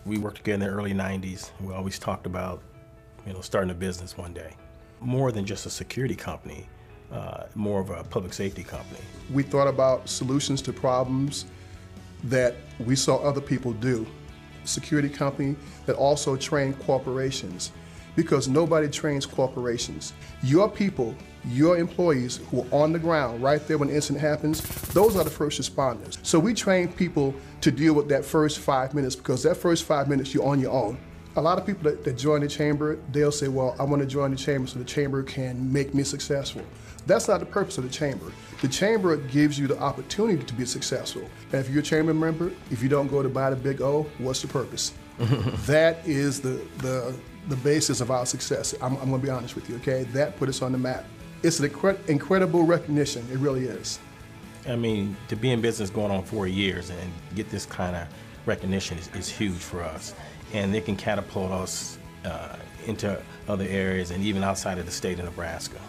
We worked together in the early 90s. We always talked about, starting a business one day. More than just a security company, more of a public safety company. We thought about solutions to problems that we saw other people do. Security company that also trained corporations, because nobody trains corporations. Your people, your employees who are on the ground right there when the incident happens, those are the first responders. So we train people to deal with that first 5 minutes, because that first 5 minutes you're on your own. A lot of people that join the chamber, they'll say, well, I want to join the chamber so the chamber can make me successful. That's not the purpose of the chamber. The chamber gives you the opportunity to be successful. And if you're a chamber member, if you don't go to buy the big O, what's the purpose? That is the basis of our success. I'm going to be honest with you, okay? That put us on the map. It's an incredible recognition, it really is. I mean, to be in business going on 4 years and get this kind of recognition is huge for us. And they can catapult us into other areas and even outside of the state of Nebraska.